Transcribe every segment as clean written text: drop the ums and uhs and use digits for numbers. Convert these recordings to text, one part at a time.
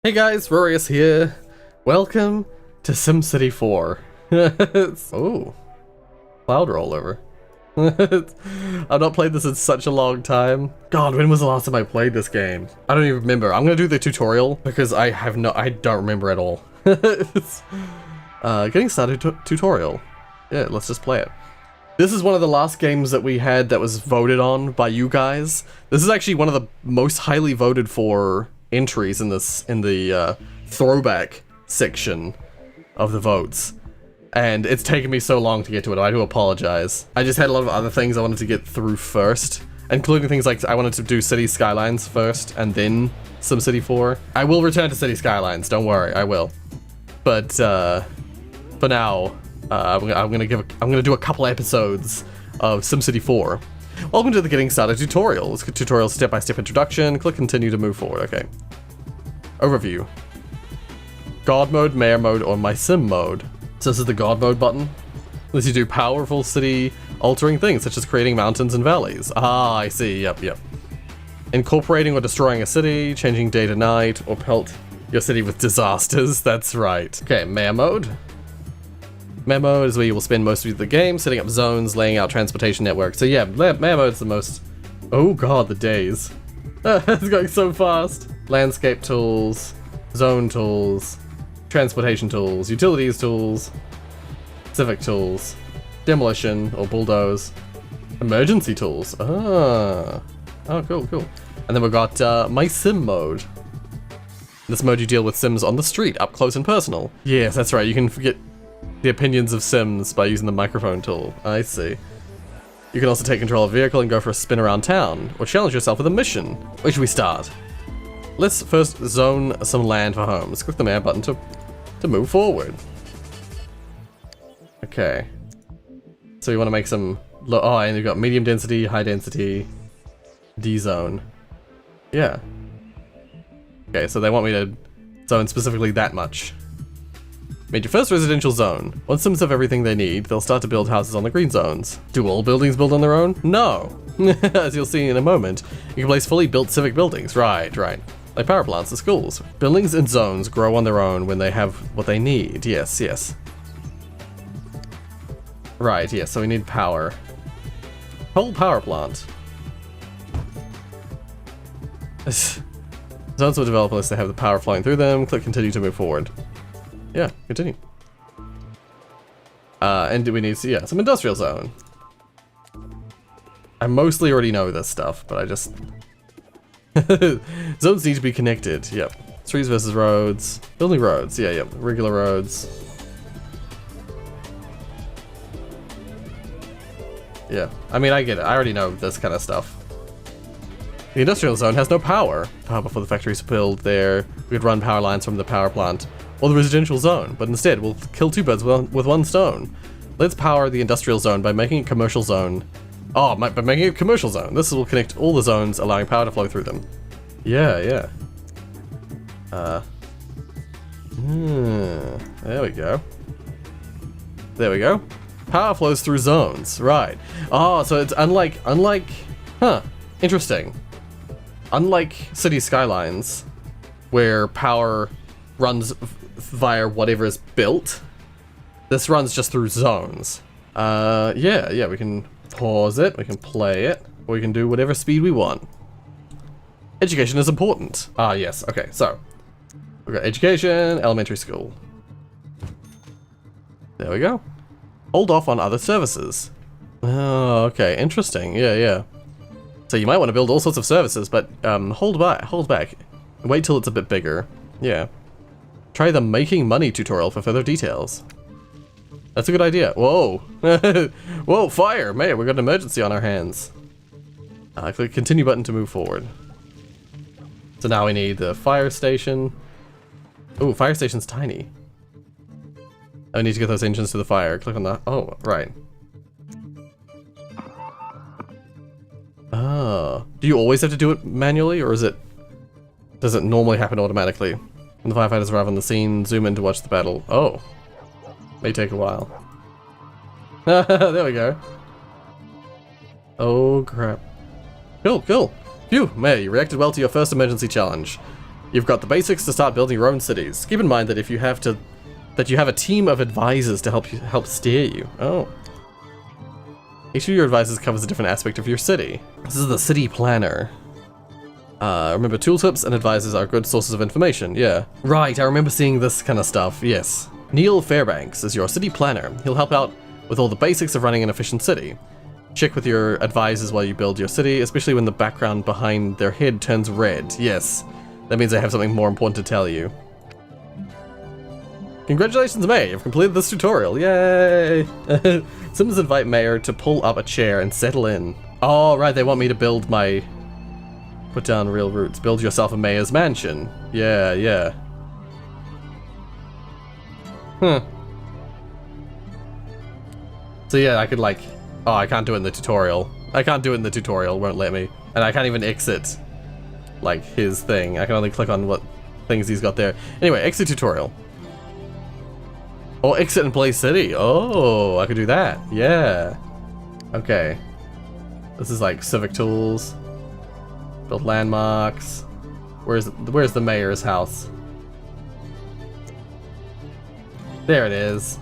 Hey guys, Rorius here. Welcome to SimCity 4. Oh, cloud rollover. I've not played this in such a long time. God, when was the last time I played this game? I don't even remember. I'm gonna do the tutorial because I don't remember at all. Getting started tutorial. Yeah, let's just play it. This is one of the last games that we had that was voted on by you guys. This is actually one of the most highly voted for entries in the throwback section of the votes, and it's taken me so long to get to it. I do apologize. I just had a lot of other things I wanted to get through first, including things like I wanted to do City Skylines first and then SimCity 4. I will return to City Skylines, don't worry, I will. But for now, I'm gonna do a couple episodes of SimCity 4. Welcome to the Getting Started tutorial. Let's get tutorial step-by-step introduction. Click continue to move forward. Okay. Overview. God mode, mayor mode, or my sim mode. So this is the God mode button. Lets you do powerful city altering things such as creating mountains and valleys. Ah, I see. Yep. Incorporating or destroying a city, changing day to night, or pelt your city with disasters. That's right. Okay, mayor mode. Mayor mode is where you will spend most of the game setting up zones, laying out transportation networks. So yeah, mayor mode's the most... Oh god, the days. It's going so fast. Landscape tools, zone tools, transportation tools, utilities tools, civic tools, demolition or bulldoze, emergency tools. Oh, cool. And then we've got my sim mode. In this mode you deal with sims on the street, up close and personal. Yes, that's right, you can forget the opinions of sims by using the microphone tool. I see. You can also take control of a vehicle and go for a spin around town, or challenge yourself with a mission. Where should we start? Let's first zone some land for homes. Click the mayor button to move forward. Okay. So you want to make some... Oh, and you've got medium density, high density, D-zone. Yeah. Okay, so they want me to zone specifically that much. Made your first residential zone. Once Sims have everything they need, they'll start to build houses on the green zones. Do all buildings build on their own? No. As you'll see in a moment, you can place fully built civic buildings. Right. Like power plants and schools. Buildings and zones grow on their own when they have what they need. Yes. Right, yes, so we need power. Whole power plant. Zones will develop unless they have the power flowing through them. Click continue to move forward. Yeah, continue. And do we need some industrial zone. I mostly already know this stuff, but I just... Zones need to be connected, yep. Streets versus roads. Building roads, yeah, regular roads. Yeah, I mean, I get it. I already know this kind of stuff. The industrial zone has no power. Power before the factories build there. We could run power lines from the power plant or the residential zone, but instead we'll kill two birds with one stone. Let's power the industrial zone by making a commercial zone. Oh, by making a commercial zone. This will connect all the zones, allowing power to flow through them. Yeah. There we go. Power flows through zones, right. Oh, so it's unlike, interesting. Unlike City Skylines, where power runs via whatever is built, this runs just through zones. Yeah, we can pause it, we can play it, or we can do whatever speed we want. Education is important. Ah, yes, okay, so we've got education, elementary school. There we go. Hold off on other services. Oh, okay, interesting, yeah. So you might want to build all sorts of services, but hold back. Wait till it's a bit bigger. Yeah. Try the making money tutorial for further details. That's a good idea. Whoa. Whoa, fire! Man, we've got an emergency on our hands. Click continue button to move forward. So now we need the fire station. Oh, fire station's tiny. I need to get those engines to the fire. Click on that. Oh, right. Oh. Do you always have to do it manually, or does it normally happen automatically? When the firefighters arrive on the scene, zoom in to watch the battle. Oh. May take a while. There we go. Oh, crap. Cool. Phew, May, you reacted well to your first emergency challenge. You've got the basics to start building your own cities. Keep in mind that if you have a team of advisors to help steer you. Oh. Each of your advisors covers a different aspect of your city. This is the city planner. Remember, tooltips and advisors are good sources of information, yeah. Right, I remember seeing this kind of stuff, yes. Neil Fairbanks is your city planner. He'll help out with all the basics of running an efficient city. Check with your advisors while you build your city, especially when the background behind their head turns red. Yes, that means I have something more important to tell you. Congratulations, May! You've completed this tutorial, yay! Sims invite Mayor to pull up a chair and settle in. Oh, right, they want me to build my... Put down real roots. Build yourself a mayor's mansion. Yeah, yeah. Huh. So yeah, I could like... Oh, I can't do it in the tutorial. I can't do it in the tutorial, won't let me. And I can't even exit, like, his thing. I can only click on what things he's got there. Anyway, exit tutorial. Oh, exit and play city. Oh, I could do that. Yeah. Okay. This is like civic tools. Build landmarks. Where's the mayor's house? There it is.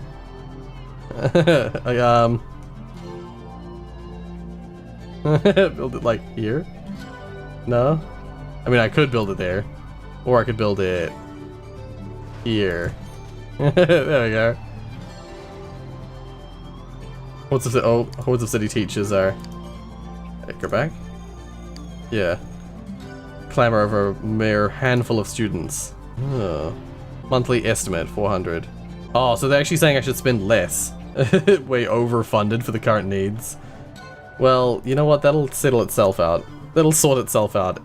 Build it like here? No? I mean, I could build it there. Or I could build it here. There we go. Hordes of city teachers are... Go back? Yeah. Clamor over a mere handful of students. Oh. Monthly estimate, 400. Oh, so they're actually saying I should spend less. Way overfunded for the current needs. Well, you know what? That'll settle itself out. That'll sort itself out,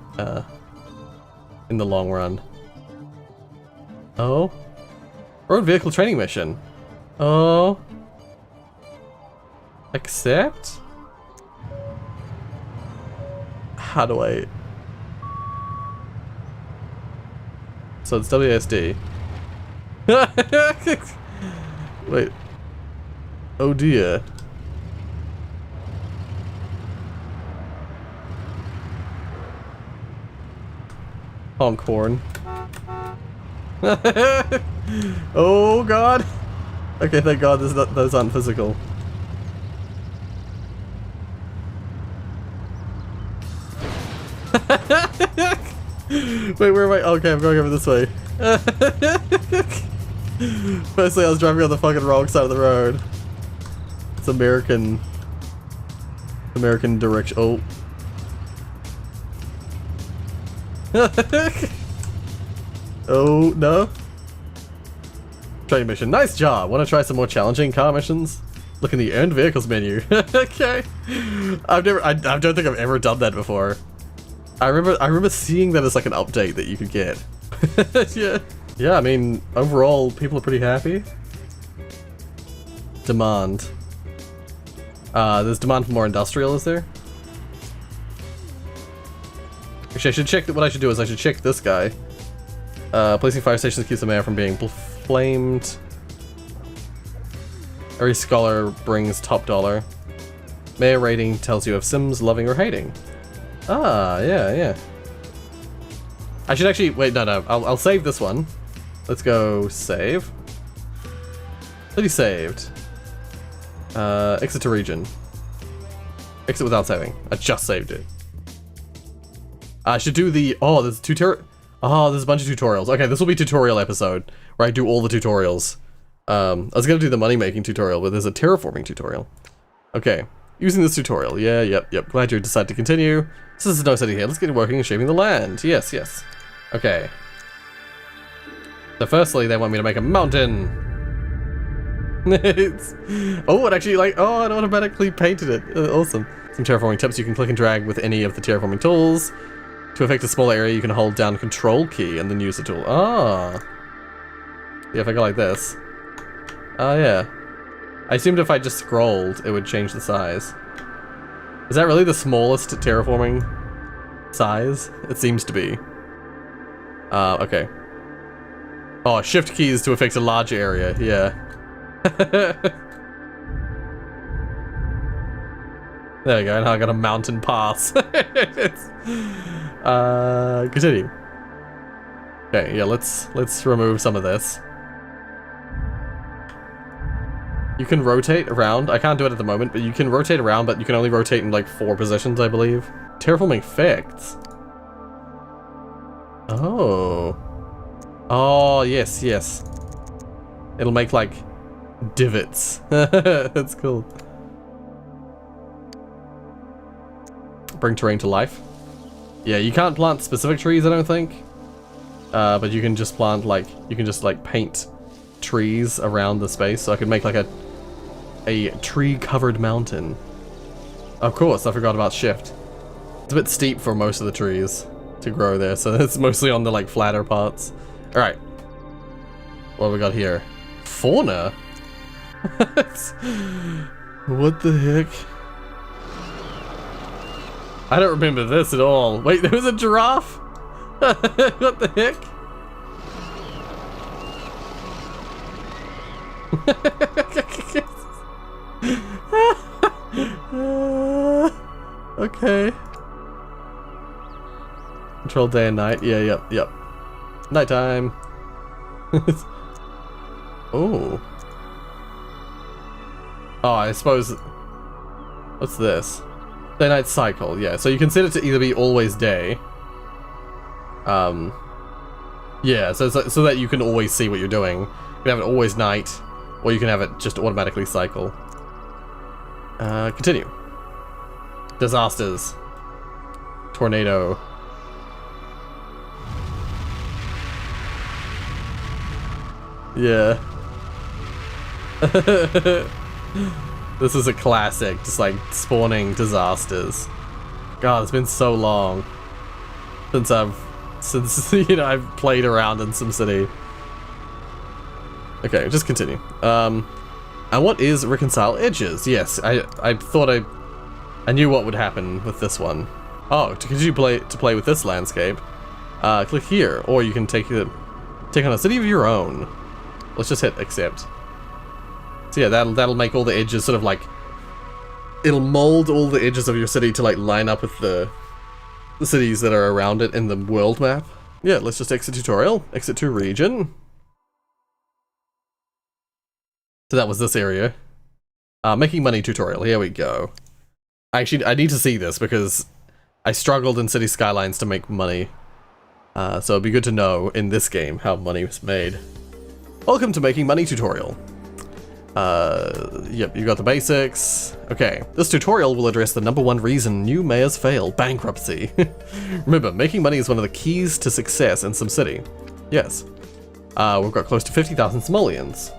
in the long run. Oh? Road vehicle training mission. Oh. Accept? How do I... So it's WSD. Wait. Oh dear. Honk horn. Oh god. Okay, thank god those aren't physical. Wait, where am I? Okay, I'm going over this way. Firstly, I was driving on the fucking wrong side of the road. It's American direction. Oh. Oh, no. Training mission. Nice job. Want to try some more challenging car missions? Look in the earned vehicles menu. Okay. I don't think I've ever done that before. I remember seeing that as like an update that you could get. Yeah. Yeah, I mean, overall, people are pretty happy. Demand. There's demand for more industrial, is there? Actually, I should check what I should do is I should check this guy. Placing fire stations keeps the mayor from being flamed. Every scholar brings top dollar. Mayor rating tells you if Sims loving or hating. Ah, yeah, yeah. I should actually wait. No, I'll save this one. Let's go save. City saved. Exit to region. Exit without saving. I just saved it. I should do the... Oh, there's there's a bunch of tutorials. Okay, this will be tutorial episode where I do all the tutorials. I was gonna do the money making tutorial, but there's a terraforming tutorial. Okay, using this tutorial. Yeah, yep. Glad you decided to continue. This is no city here. Let's get working and shaping the land. Yes. Okay. So firstly, they want me to make a mountain. Oh, it actually it automatically painted it. Awesome. Some terraforming tips: you can click and drag with any of the terraforming tools. To affect a small area, you can hold down Control key and then use the tool. Ah. Yeah, if I go like this. Oh yeah. I assumed if I just scrolled, it would change the size. Is that really the smallest terraforming size? It seems to be. Okay. Oh, shift keys to affect a large area, yeah. There we go, now I got a mountain pass. Continue. Okay, yeah, let's remove some of this. You can rotate around. I can't do it at the moment, but you can rotate around, but you can only rotate in like 4 positions, I believe. Terraforming effects. Oh. Oh, yes, yes. It'll make like divots. That's cool. Bring terrain to life. Yeah, you can't plant specific trees, I don't think. But you can just plant like, you can just like paint trees around the space. So I could make like a tree-covered mountain. Of course, I forgot about shift. It's a bit steep for most of the trees to grow there, so it's mostly on the like flatter parts. All right, what have we got here? Fauna? What the heck? I don't remember this at all. Wait, there was a giraffe? What the heck? Okay. Control day and night. Yeah, yep. Nighttime. Oh. Oh, I suppose. What's this? Day-night cycle. Yeah, so you can set it to either be always day. Yeah, so that you can always see what you're doing. You can have it always night, or you can have it just automatically cycle. Continue. Disasters. Tornado. Yeah. This is a classic, just like spawning disasters. God, it's been so long since you know I've played around in SimCity. Okay, just continue. And what is reconcile edges? Yes, I thought I knew what would happen with this one. Oh, to continue to play with this landscape, click here, or you can take on a city of your own. Let's just hit accept. So yeah, that'll make all the edges sort of like, it'll mold all the edges of your city to like line up with the cities that are around it in the world map. Yeah, let's just exit tutorial, exit to region. So that was this area. Making money tutorial, here we go. Actually, I need to see this because I struggled in City Skylines to make money. So it'd be good to know in this game how money was made. Welcome to Making Money tutorial. Yep, you got the basics. Okay, this tutorial will address the #1 reason new mayors fail, bankruptcy. Remember, making money is one of the keys to success in SimCity. Yes. We've got close to 50,000 simoleons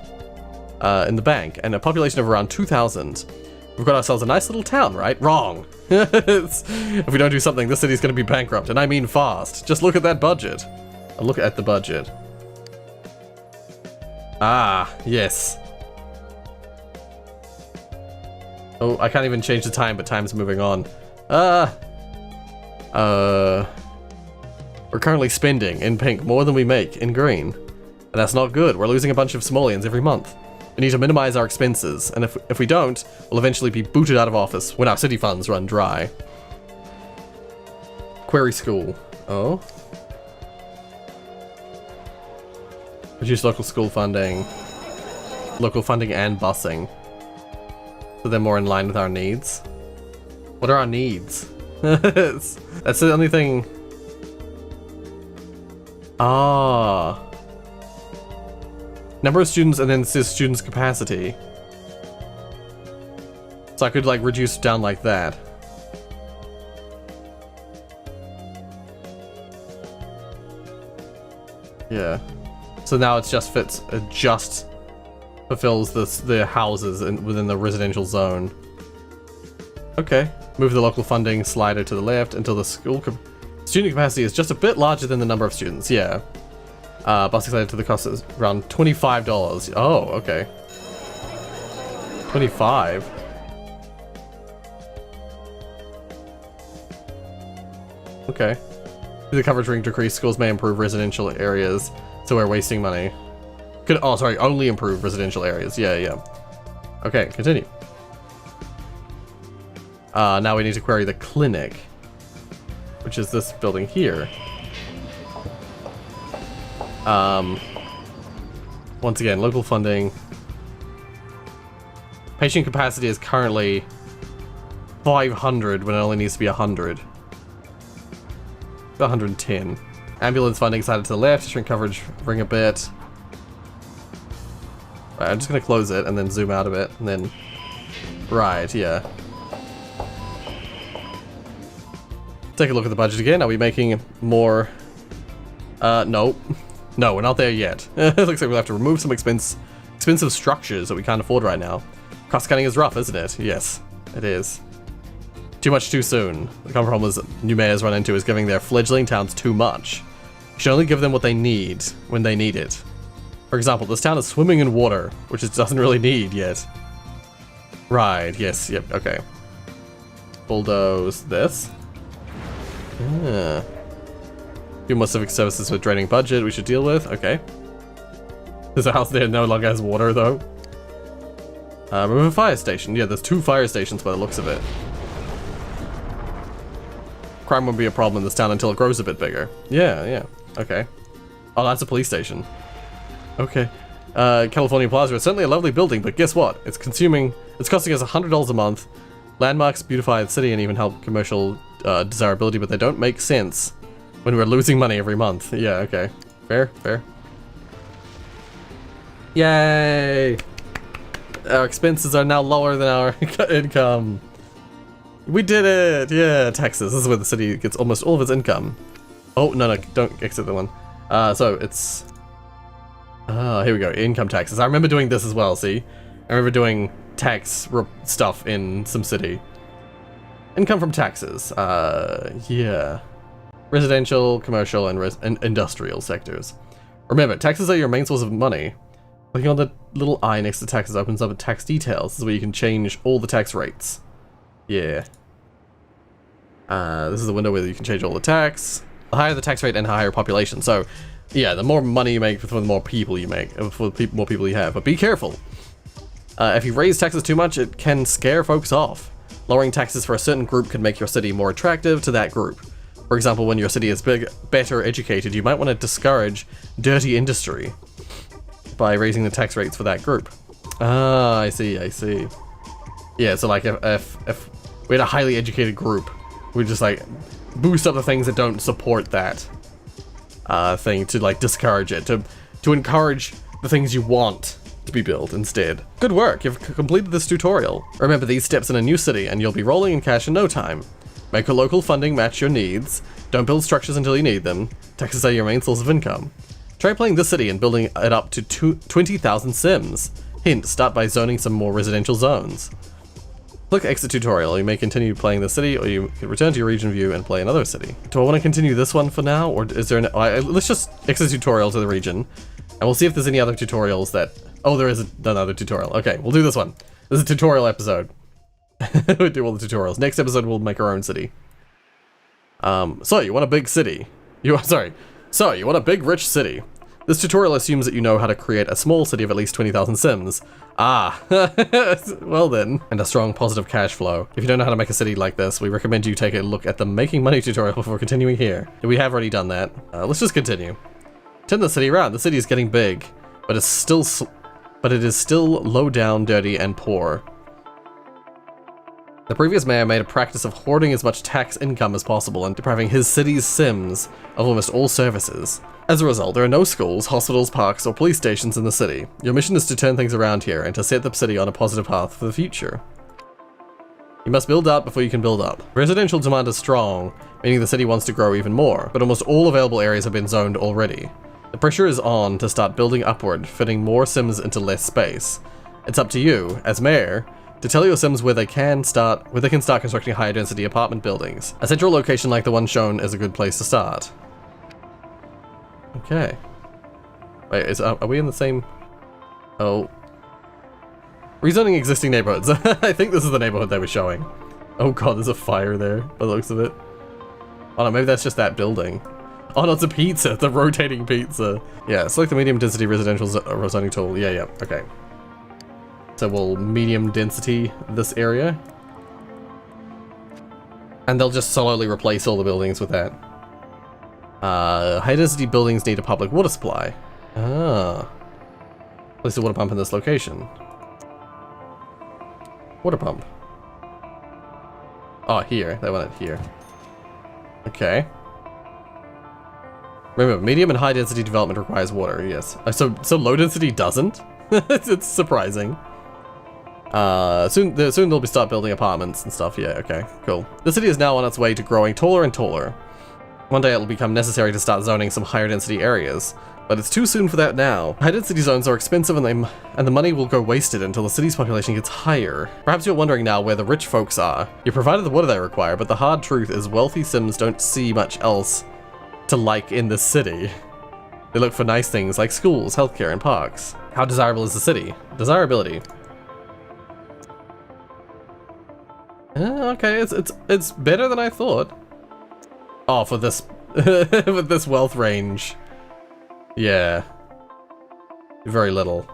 in the bank, and a population of around 2,000. We've got ourselves a nice little town, right? Wrong. If we don't do something, this city's gonna be bankrupt, and I mean fast. Just look at that budget. Look at the budget. Ah, yes. Oh, I can't even change the time, but time's moving on. We're currently spending, in pink, more than we make, in green. And that's not good. We're losing a bunch of simoleons every month. We need to minimize our expenses, and if we don't, we'll eventually be booted out of office when our city funds run dry. Query school. Oh? Reduce local school funding. Local funding and busing. So they're more in line with our needs. What are our needs? That's the only thing. Ah. Number of students, and then it says students' capacity. So I could like reduce down like that. Yeah. So now it just fits. It just fulfills the houses within the residential zone. Okay. Move the local funding slider to the left until the student capacity is just a bit larger than the number of students. Yeah. Busing slider to the cost is around $25. Oh, okay. 25. Okay. The coverage ring decrease. Schools may improve residential areas, so we're wasting money. Oh, sorry, only improve residential areas. Yeah. Okay, continue. Now we need to query the clinic, which is this building here. Once again, local funding. Patient capacity is currently 500 when it only needs to be 100. 110. Ambulance funding slided to the left, shrink coverage, ring a bit. Right, I'm just gonna close it and then zoom out a bit, and then... Right, yeah. Take a look at the budget again. Are we making more... no. No, we're not there yet. It looks like we'll have to remove some expensive structures that we can't afford right now. Cost cutting is rough, isn't it? Yes, it is. Too much too soon. The common problem is new mayors run into is giving their fledgling towns too much. You should only give them what they need when they need it. For example, this town is swimming in water, which it doesn't really need yet. Right, yes, yep, okay. Bulldoze this. Yeah. Few more civic services with draining budget we should deal with. Okay. There's a house there no longer has water though. Remove a fire station. Yeah, there's 2 fire stations by the looks of it. Crime won't be a problem in this town until it grows a bit bigger. Yeah, yeah. Okay. Oh, that's a police station. Okay. California Plaza is certainly a lovely building, but guess what? It's costing us $100 a month. Landmarks beautify the city and even help commercial desirability, but they don't make sense when we're losing money every month. Yeah, okay. Fair, fair. Yay! Our expenses are now lower than our income. We did it! Yeah, taxes. This is where the city gets almost all of its income. Oh, no, don't exit the one. So it's... here we go. Income taxes. I remember doing this as well, see? I remember doing tax stuff in SimCity. Income from taxes. Yeah. Residential, commercial, and industrial sectors. Remember, taxes are your main source of money. Clicking on the little eye next to taxes opens up a tax details. This is where you can change all the tax rates. Yeah. This is the window where you can change all the tax. The higher the tax rate and higher population. So, yeah, the more money you make for the more people you make, for the more people you have. But be careful. If you raise taxes too much, it can scare folks off. Lowering taxes for a certain group can make your city more attractive to that group. For example, when your city is better educated, you might want to discourage dirty industry by raising the tax rates for that group. Ah, I see, I see. Yeah, so like if we had a highly educated group, we just like boost up the things that don't support that thing to like discourage it, to encourage the things you want to be built instead. Good work, you've completed this tutorial. Remember these steps in a new city and you'll be rolling in cash in no time. Make your local funding match your needs. Don't build structures until you need them. Taxes are your main source of income. Try playing this city and building it up to 20,000 sims. Hint, start by zoning some more residential zones. Click exit tutorial. You may continue playing the city, or you can return to your region view and play another city. Do I want to continue this one for now, or is there let's just exit tutorial to the region, and we'll see if there's any other tutorials that... Oh, there is another tutorial. Okay, we'll do this one. This is a tutorial episode. We do all the tutorials. Next episode, we'll make our own city. So you want a big city? So you want a big, rich city. This tutorial assumes that you know how to create a small city of at least 20,000 sims. Ah, well then. And a strong positive cash flow. If you don't know how to make a city like this, we recommend you take a look at the making money tutorial before continuing here. We have already done that. Let's just continue. Turn the city around. The city is getting big, but it is still low down, dirty, and poor. The previous mayor made a practice of hoarding as much tax income as possible and depriving his city's sims of almost all services. As a result, there are no schools, hospitals, parks, or police stations in the city. Your mission is to turn things around here and to set the city on a positive path for the future. You must build out before you can build up. Residential demand is strong, meaning the city wants to grow even more, but almost all available areas have been zoned already. The pressure is on to start building upward, fitting more sims into less space. It's up to you, as mayor, to tell your sims where they can start constructing higher density apartment buildings. A central location like the one shown is a good place to start. Okay. Wait, are we in the same... Oh. Rezoning existing neighborhoods. I think this is the neighborhood they were showing. Oh god, there's a fire there, by the looks of it. Oh no, maybe that's just that building. Oh no, it's a pizza, the rotating pizza. Yeah, select the medium density residential zoning tool. Yeah, okay. So we'll medium density this area. And they'll just slowly replace all the buildings with that. High density buildings need a public water supply. Ah. Place a water pump in this location. Water pump. Oh, here. They want it here. Okay. Remember, medium and high density development requires water, yes. So low density doesn't? It's surprising. Soon they'll start building apartments and stuff. Yeah, okay, cool. The city is now on its way to growing taller and taller. One day it'll become necessary to start zoning some higher density areas, but it's too soon for that now. High density zones are expensive and the money will go wasted until the city's population gets higher. Perhaps you're wondering now where the rich folks are. You're provided the water they require, but the hard truth is wealthy Sims don't see much else to like in the city. They look for nice things like schools, healthcare, and parks. How desirable is the city? Desirability. Okay, it's better than I thought. Oh, for this with this wealth range. Yeah. Very little.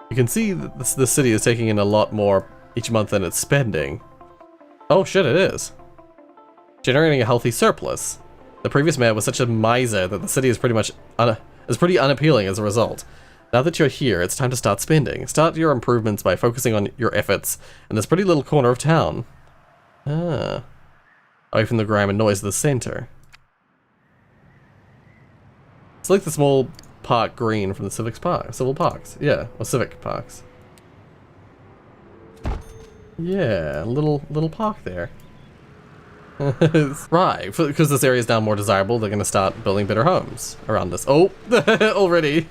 You can see that the city is taking in a lot more each month than it's spending. Oh shit, it is. Generating a healthy surplus. The previous mayor was such a miser that the city is pretty unappealing as a result. Now that you're here, it's time to start spending. Start your improvements by focusing on your efforts in this pretty little corner of town. Ah. Away from the grime and noise of the center. It's like the small park green from the civil parks. Yeah, or civic parks. Yeah, little park there. Right, because this area is now more desirable, they're going to start building better homes around this. Oh, already.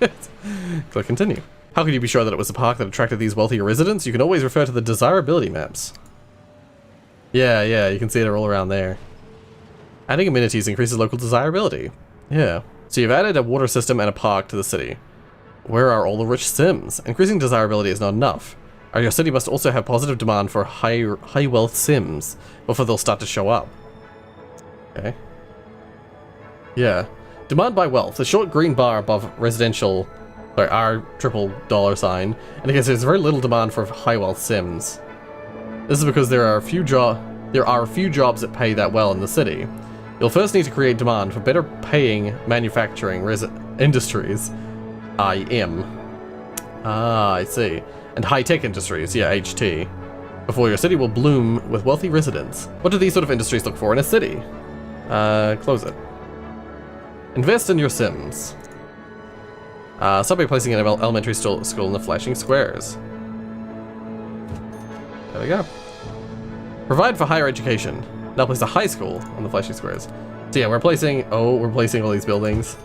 Click continue. How could you be sure that it was a park that attracted these wealthier residents? You can always refer to the desirability maps. Yeah, you can see it all around there. Adding amenities increases local desirability. Yeah. So you've added a water system and a park to the city. Where are all the rich Sims? Increasing desirability is not enough. Your city must also have positive demand for high wealth Sims before they'll start to show up. Okay. Yeah. Demand by wealth. The short green bar above residential, sorry, R triple $, indicates there's very little demand for high wealth Sims. This is because there are a few jobs that pay that well in the city. You'll first need to create demand for better paying manufacturing industries. I see. And high-tech industries, yeah, HT, before your city will bloom with wealthy residents. What do these sort of industries look for in a city? Close it. Invest in your Sims. Start by placing an elementary school in the flashing squares. There we go. Provide for higher education. Now place a high school on the flashing squares. So yeah, we're placing all these buildings.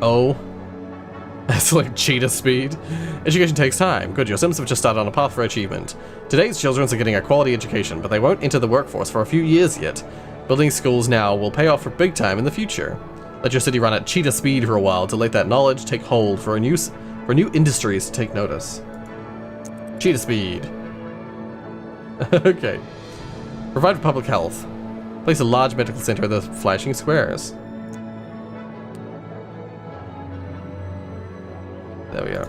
Oh. That's like cheetah speed. Education takes time. Good, your Sims have just started on a path for achievement. Today's children are getting a quality education, but they won't enter the workforce for a few years yet. Building schools now will pay off for big time in the future. Let your city run at cheetah speed for a while to let that knowledge take hold for new industries to take notice. Cheetah speed. Okay. Provide for public health. Place a large medical center in the flashing squares. There we are.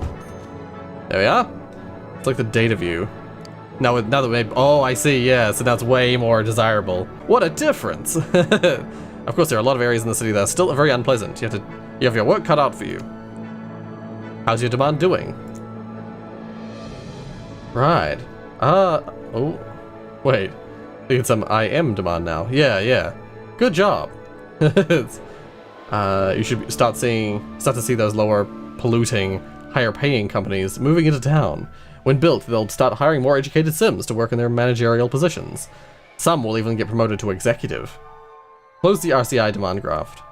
There we are. It's like the data view. Now that we oh, I see, yeah, so now it's way more desirable. What a difference! Of course, there are a lot of areas in the city that are still very unpleasant. You have your work cut out for you. How's your demand doing? Right. Oh. Wait. We get some IM demand now. Yeah. Good job. You should start to see those lower polluting, higher paying companies moving into town. When built, they'll start hiring more educated Sims to work in their managerial positions. Some will even get promoted to executive. Close the RCI demand graph.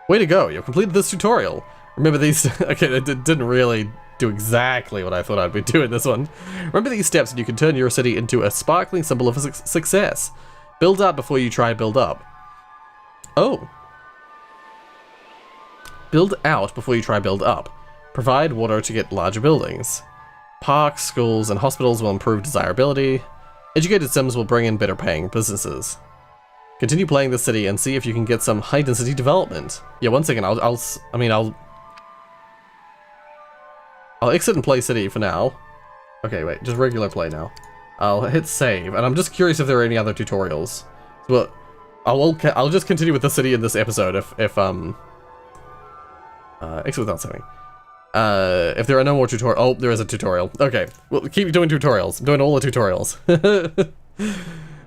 Way to go, you've completed this tutorial. Remember these, okay, it didn't really do exactly what I thought I'd be doing this one. Remember these steps and you can turn your city into a sparkling symbol of success. Build out before you try build up. Oh. Build out before you try build up. Provide water to get larger buildings. Parks, schools, and hospitals will improve desirability. Educated Sims will bring in better paying businesses. Continue playing the city and see if you can get some high density development. Yeah, one second, I'll exit and play city for now. Okay, wait, just regular play now. I'll hit save, and I'm just curious if there are any other tutorials. So I'll just continue with the city in this episode if exit without saving. If there are no more tutorials. Oh, there is a tutorial. Okay, well, keep doing tutorials. I'm doing all the tutorials.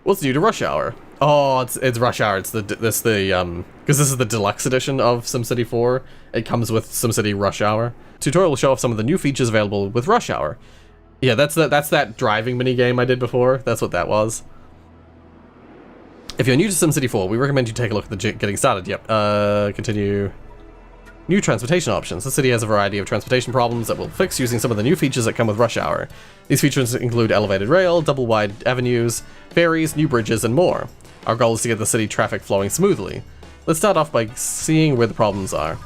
What's new to Rush Hour? Oh, it's Rush Hour. It's because this is the deluxe edition of SimCity 4. It comes with SimCity Rush Hour. Tutorial will show off some of the new features available with Rush Hour. Yeah, that's that driving mini game I did before. That's what that was. If you're new to SimCity 4, we recommend you take a look at the getting started. Yep. Continue. New transportation options. The city has a variety of transportation problems that we'll fix using some of the new features that come with Rush Hour. These features include elevated rail, double-wide avenues, ferries, new bridges, and more. Our goal is to get the city traffic flowing smoothly. Let's start off by seeing where the problems are.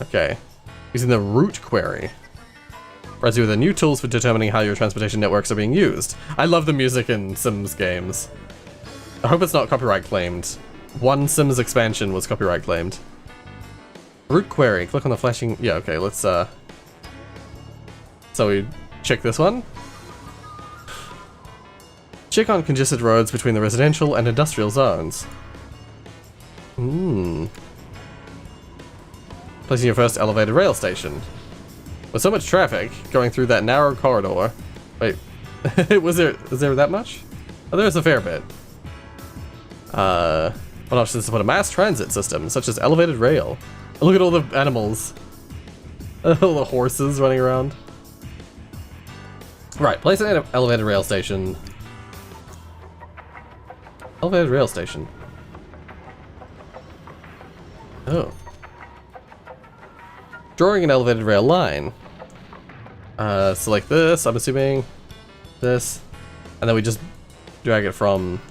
Okay. Using the route query. Provides you with the new tools for determining how your transportation networks are being used. I love the music in Sims games. I hope it's not copyright claimed. One Sims expansion was copyright claimed. Route query, click on the flashing, yeah, okay, let's, so we check this one. Check on congested roads between the residential and industrial zones. Placing your first elevated rail station. With so much traffic going through that narrow corridor. Wait, was there that much? Oh, there's a fair bit. One option is to put a mass transit system, such as elevated rail. Look at all the animals. All the horses running around. Right, place an elevated rail station. Elevated rail station. Oh. Drawing an elevated rail line. Select this, I'm assuming. This. And then we just drag it from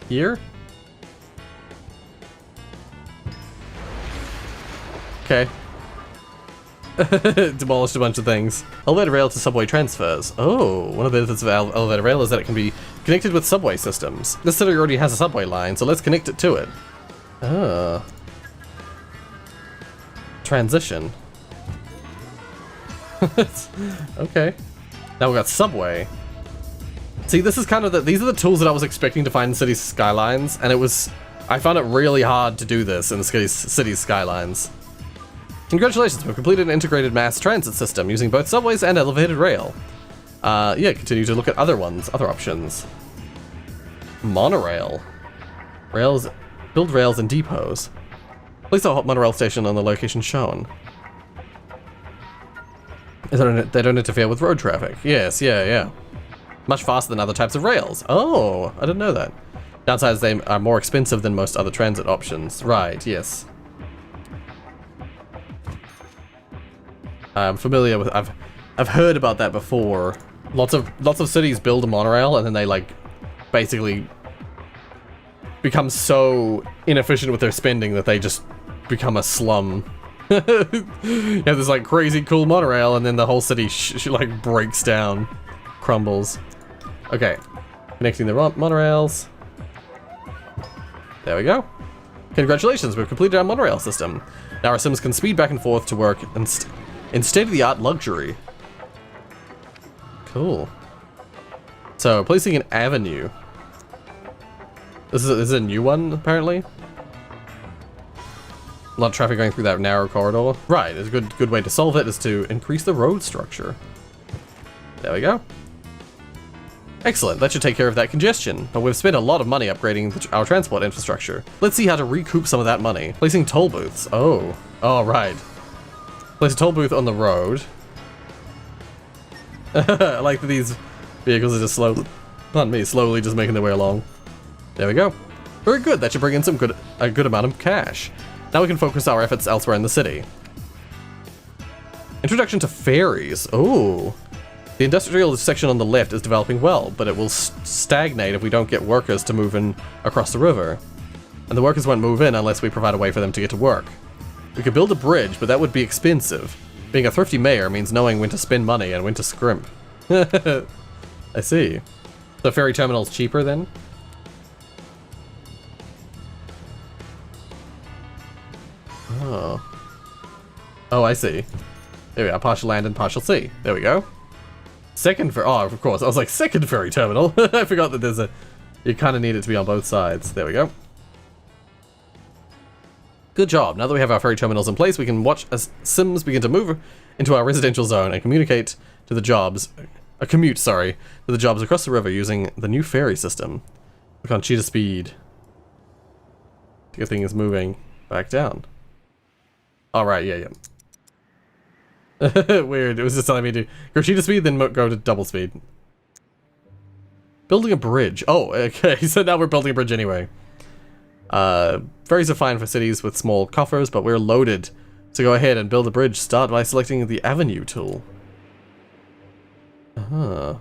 here? Okay. Demolished a bunch of things. Elevated rail to subway transfers. Oh, one of the benefits of elevated rail is that it can be connected with subway systems. This city already has a subway line, so let's connect it to it. Oh. Transition. Okay. Now we've got subway. See, this is kind of these are the tools that I was expecting to find in City Skylines, and I found it really hard to do this in the City Skylines. Congratulations, we've completed an integrated mass transit system using both subways and elevated rail. Yeah, continue to look at other options. Monorail. Build rails and depots. Place a monorail station on the location shown. They don't interfere with road traffic. Yes, yeah. Much faster than other types of rails. Oh, I didn't know that. Downsides, they are more expensive than most other transit options. Right, yes. I'm familiar with, I've heard about that before. Lots of cities build a monorail and then they like basically become so inefficient with their spending that they just become a slum. You have this like crazy cool monorail and then the whole city like breaks down, crumbles. Okay, connecting the monorails. There we go. Congratulations, we've completed our monorail system. Now our Sims can speed back and forth to work in state-of-the-art luxury. Cool. So, placing an avenue. This is a new one, apparently. A lot of traffic going through that narrow corridor. Right, a good way to solve it is to increase the road structure. There we go. Excellent, that should take care of that congestion, but we've spent a lot of money upgrading our transport infrastructure. Let's see how to recoup some of that money. Placing toll booths. Oh, right. Place a toll booth on the road. I like that these vehicles are just slowly just making their way along. There we go. Very good, that should bring in a good amount of cash. Now we can focus our efforts elsewhere in the city. Introduction to ferries. Oh. The industrial section on the left is developing well, but it will stagnate if we don't get workers to move in across the river. And the workers won't move in unless we provide a way for them to get to work. We could build a bridge, but that would be expensive. Being a thrifty mayor means knowing when to spend money and when to scrimp. I see. The ferry terminal's cheaper then? Oh, I see. There we are, partial land and partial sea. There we go. Second ferry, oh, of course, I was like, second ferry terminal. I forgot that there's You kind of need it to be on both sides. There we go. Good job. Now that we have our ferry terminals in place, we can watch as Sims begin to move into our residential zone and communicate to the jobs, to the jobs across the river using the new ferry system. Look on cheetah speed. The thing is moving back down. Alright, yeah. Weird, it was just telling me to go cheetah speed, then go to double speed. Building a bridge. Oh, okay, so now we're building a bridge anyway. Ferries are fine for cities with small coffers, but we're loaded. So go ahead and build a bridge. Start by selecting the avenue tool.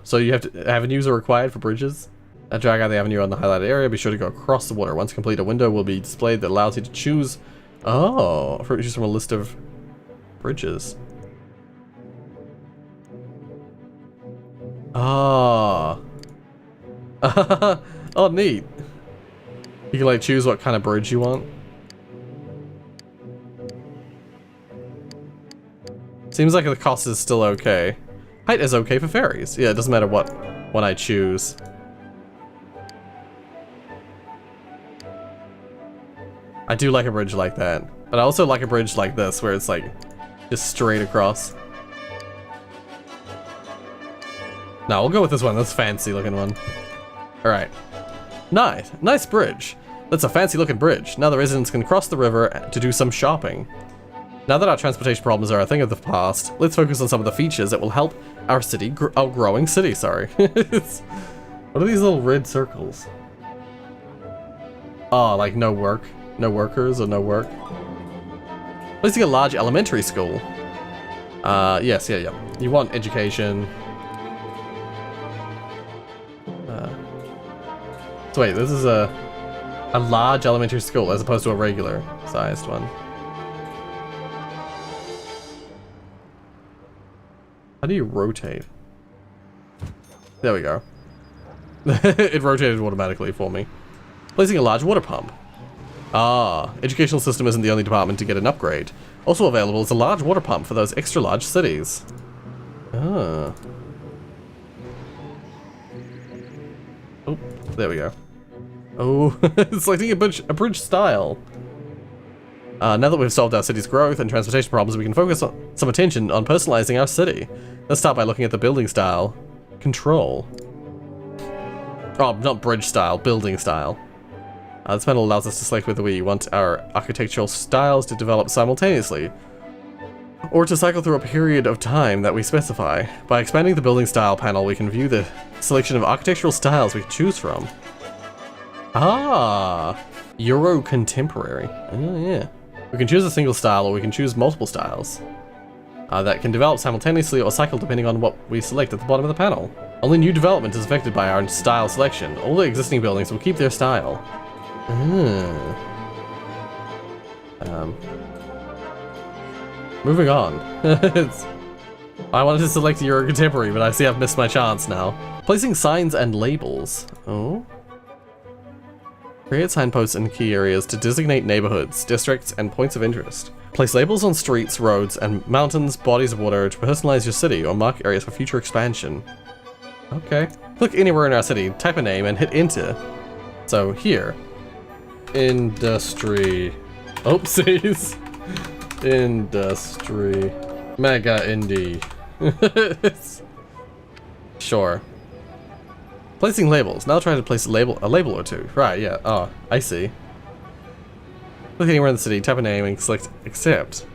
So you have to, avenues are required for bridges? Drag out the avenue on the highlighted area. Be sure to go across the water. Once complete, a window will be displayed that allows you to choose. Oh, choose from a list of bridges. Ah. Oh, neat. You can like choose what kind of bridge you want. Seems like the cost is still okay. Height is okay for ferries. Yeah, it doesn't matter what one I choose. I do like a bridge like that, but I also like a bridge like this where it's like just straight across. No, we'll go with this one. That's a fancy looking one. All right. Nice bridge. That's a fancy looking bridge. Now the residents can cross the river to do some shopping. Now that our transportation problems are a thing of the past, let's focus on some of the features that will help our city, our growing city, sorry. What are these little red circles? Oh, like no work? No workers or no work? Placing a large elementary school. Yes, yeah. You want education. So wait, this is a large elementary school as opposed to a regular sized one. How do you rotate? There we go. It rotated automatically for me. Placing a large water pump. Ah, educational system isn't the only department to get an upgrade. Also available is a large water pump for those extra large cities. Ah. Oh, there we go. Oh, selecting a bridge style. Now that we've solved our city's growth and transportation problems, we can focus some attention on personalizing our city. Let's start by looking at the building style. Control. Oh, not bridge style, building style. This panel allows us to select whether we want our architectural styles to develop simultaneously, or to cycle through a period of time that we specify. By expanding the building style panel, we can view the selection of architectural styles we can choose from. Ah, Euro Contemporary. Oh yeah. We can choose a single style, or we can choose multiple styles that can develop simultaneously or cycle depending on what we select at the bottom of the panel. Only new development is affected by our style selection. All the existing buildings will keep their style. Moving on. I wanted to select Euro Contemporary, but I see I've missed my chance now. Placing signs and labels. Oh. Create signposts in key areas to designate neighborhoods, districts, and points of interest. Place labels on streets, roads, and mountains, bodies of water to personalize your city or mark areas for future expansion. Okay. Click anywhere in our city, type a name, and hit enter. So here. Industry. Oopsies. Industry. Mega Indie. Sure. Placing labels. Now try to place a label or two. Right, yeah. Oh, I see. Look anywhere in the city, type a name, and select accept.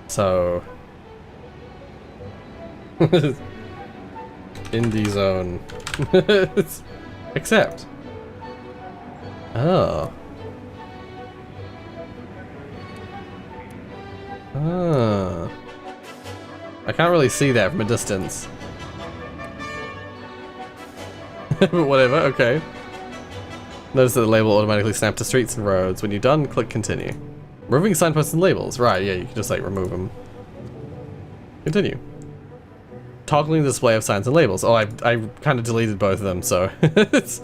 So... Indie zone. Accept. Oh. Ah. I can't really see that from a distance. But whatever, okay. Notice that the label automatically snaps to streets and roads. When you're done, click continue. Removing signposts and labels. Right, yeah, you can just like remove them. Continue. Toggling the display of signs and labels. Oh, I kind of deleted both of them, so.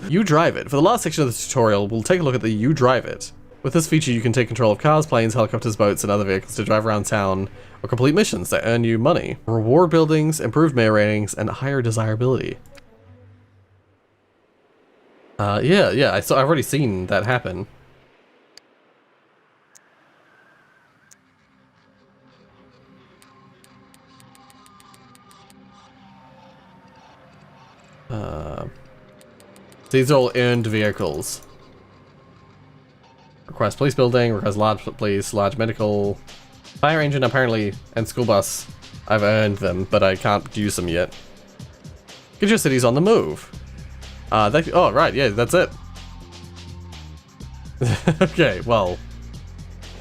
You drive it. For the last section of the tutorial, we'll take a look at the You Drive It. With this feature, you can take control of cars, planes, helicopters, boats, and other vehicles to drive around town or complete missions that earn you money. Reward buildings, improved mayor ratings, and higher desirability. Yeah, I've already seen that happen. These are all earned vehicles. Requires police building, requires large police, large medical, fire engine apparently, and school bus. I've earned them, but I can't use them yet. Get your cities on the move. Oh, right, yeah, that's it. Okay, well,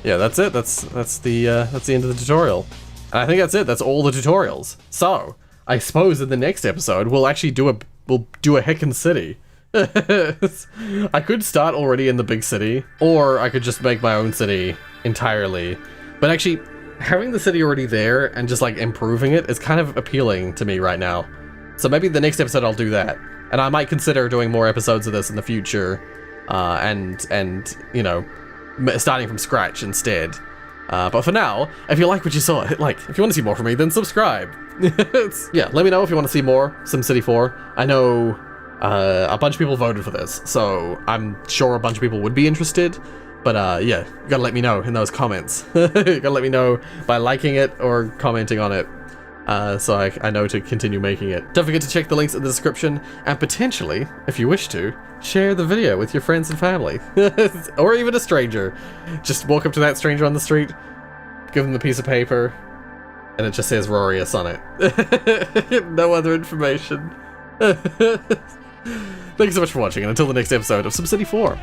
yeah, that's it. That's the end of the tutorial. And I think that's it. That's all the tutorials. So I suppose in the next episode we'll actually do a heckin' city. I could start already in the big city, or I could just make my own city entirely. But actually, having the city already there and just like improving it is kind of appealing to me right now. So maybe the next episode I'll do that, and I might consider doing more episodes of this in the future, and you know, starting from scratch instead. But for now, if you like what you saw, hit like. If you want to see more from me, then subscribe. Yeah, let me know if you want to see more SimCity 4. I know a bunch of people voted for this, so I'm sure a bunch of people would be interested. But yeah, you gotta let me know in those comments. You gotta let me know by liking it or commenting on it, so I know to continue making it. Don't forget to check the links in the description, and potentially, if you wish to, share the video with your friends and family. Or even a stranger. Just walk up to that stranger on the street, give them the piece of paper, and it just says Rorius on it. No other information. Thanks so much for watching, and until the next episode of SimCity 4.